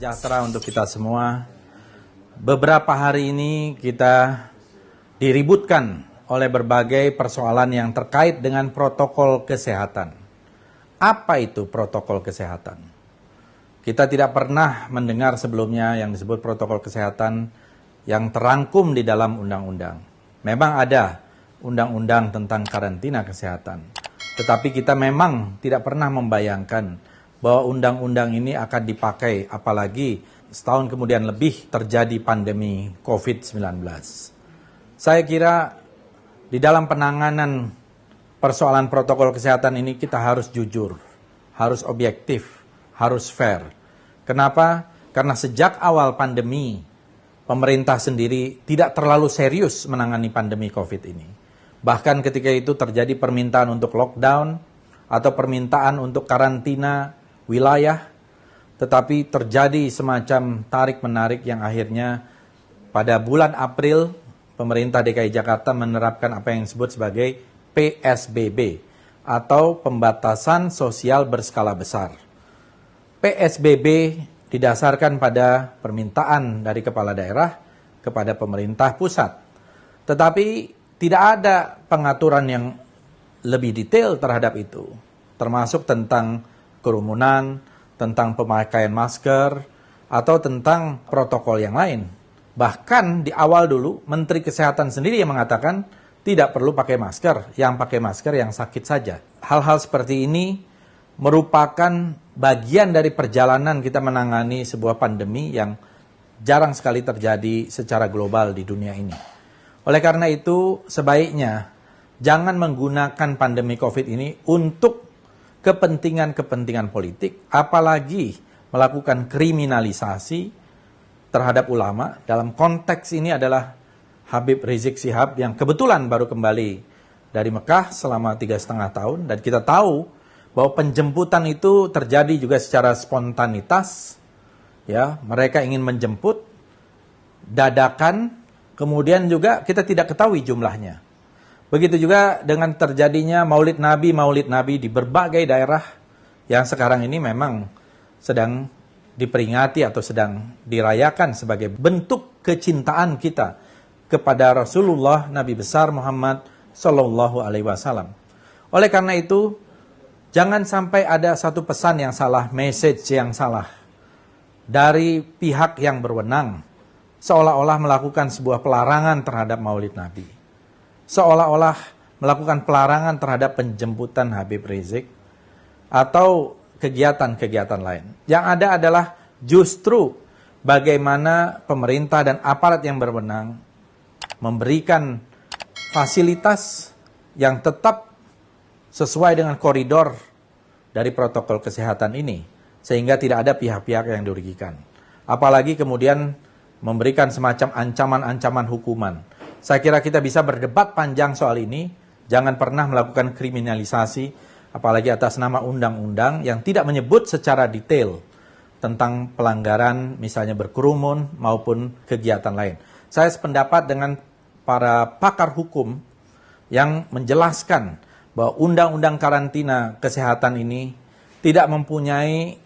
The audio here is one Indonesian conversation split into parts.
sejahtera untuk kita semua. Beberapa hari ini kita diributkan oleh berbagai persoalan yang terkait dengan protokol kesehatan. Apa itu protokol kesehatan? Kita tidak pernah mendengar sebelumnya yang disebut protokol kesehatan yang terangkum di dalam undang-undang. Memang ada undang-undang tentang karantina kesehatan. Tetapi kita memang tidak pernah membayangkan bahwa undang-undang ini akan dipakai, apalagi setahun kemudian lebih terjadi pandemi COVID-19. Saya kira di dalam penanganan persoalan protokol kesehatan ini kita harus jujur, harus objektif, harus fair. Kenapa? Karena sejak awal pandemi, pemerintah sendiri tidak terlalu serius menangani pandemi COVID ini. Bahkan ketika itu terjadi permintaan untuk lockdown atau permintaan untuk karantina wilayah, tetapi terjadi semacam tarik-menarik yang akhirnya pada bulan April pemerintah DKI Jakarta menerapkan apa yang disebut sebagai PSBB atau pembatasan sosial berskala besar. PSBB didasarkan pada permintaan dari kepala daerah kepada pemerintah pusat. Tetapi tidak ada pengaturan yang lebih detail terhadap itu, termasuk tentang kerumunan, tentang pemakaian masker, atau tentang protokol yang lain. Bahkan di awal dulu, Menteri Kesehatan sendiri yang mengatakan tidak perlu pakai masker, yang pakai masker yang sakit saja. Hal-hal seperti ini merupakan bagian dari perjalanan kita menangani sebuah pandemi yang jarang sekali terjadi secara global di dunia ini. Oleh karena itu, sebaiknya jangan menggunakan pandemi COVID ini untuk kepentingan-kepentingan politik, apalagi melakukan kriminalisasi terhadap ulama. Dalam konteks ini adalah Habib Rizik Syihab yang kebetulan baru kembali dari Mekah selama 3,5 tahun. Dan kita tahu bahwa penjemputan itu terjadi juga secara spontanitas. Ya, mereka ingin menjemput dadakan, kemudian juga kita tidak ketahui jumlahnya. Begitu juga dengan terjadinya Maulid Nabi di berbagai daerah yang sekarang ini memang sedang diperingati atau sedang dirayakan sebagai bentuk kecintaan kita kepada Rasulullah Nabi besar Muhammad Sallallahu Alaihi Wasallam. Oleh karena itu, jangan sampai ada satu pesan yang salah, message yang salah dari pihak yang berwenang, seolah-olah melakukan sebuah pelarangan terhadap Maulid Nabi. Seolah-olah melakukan pelarangan terhadap penjemputan Habib Rizik atau kegiatan-kegiatan lain. Yang ada adalah justru bagaimana pemerintah dan aparat yang berwenang memberikan fasilitas yang tetap sesuai dengan koridor dari protokol kesehatan ini, sehingga tidak ada pihak-pihak yang dirugikan. Apalagi kemudian memberikan semacam ancaman-ancaman hukuman. Saya kira kita bisa berdebat panjang soal ini, jangan pernah melakukan kriminalisasi, apalagi atas nama undang-undang yang tidak menyebut secara detail tentang pelanggaran, misalnya berkerumun maupun kegiatan lain. Saya sependapat dengan para pakar hukum yang menjelaskan bahwa undang-undang karantina kesehatan ini tidak mempunyai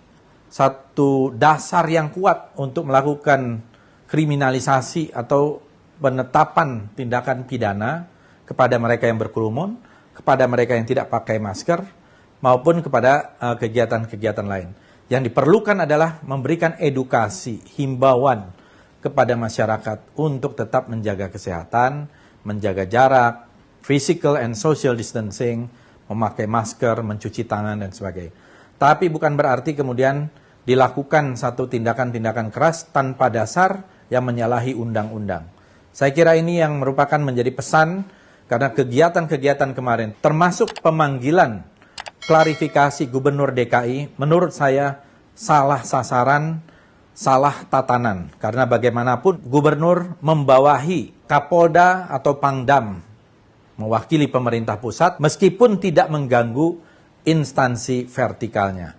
satu dasar yang kuat untuk melakukan kriminalisasi atau penetapan tindakan pidana kepada mereka yang berkerumun, kepada mereka yang tidak pakai masker, maupun kepada kegiatan-kegiatan lain. Yang diperlukan adalah memberikan edukasi, himbauan kepada masyarakat untuk tetap menjaga kesehatan, menjaga jarak, physical and social distancing, memakai masker, mencuci tangan, dan sebagainya. Tapi bukan berarti kemudian dilakukan satu tindakan-tindakan keras tanpa dasar yang menyalahi undang-undang. Saya kira ini yang merupakan menjadi pesan karena kegiatan-kegiatan kemarin, termasuk pemanggilan klarifikasi Gubernur DKI, menurut saya salah sasaran, salah tatanan. Karena bagaimanapun Gubernur membawahi Kapolda atau Pangdam, mewakili pemerintah pusat, meskipun tidak mengganggu instansi vertikalnya.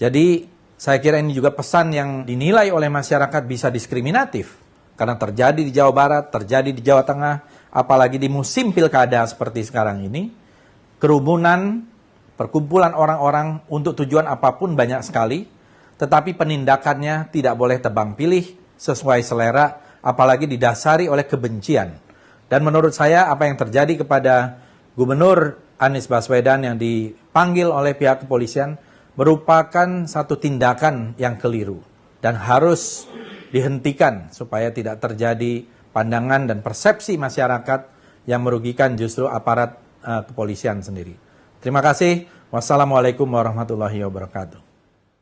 Jadi saya kira ini juga pesan yang dinilai oleh masyarakat bisa diskriminatif. Karena terjadi di Jawa Barat, terjadi di Jawa Tengah, apalagi di musim pilkada seperti sekarang ini, kerumunan, perkumpulan orang-orang untuk tujuan apapun banyak sekali, tetapi penindakannya tidak boleh tebang pilih sesuai selera, apalagi didasari oleh kebencian. Dan menurut saya apa yang terjadi kepada Gubernur Anies Baswedan yang dipanggil oleh pihak kepolisian merupakan satu tindakan yang keliru dan harus dihentikan supaya tidak terjadi pandangan dan persepsi masyarakat yang merugikan justru aparat kepolisian sendiri. Terima kasih. Wassalamualaikum warahmatullahi wabarakatuh.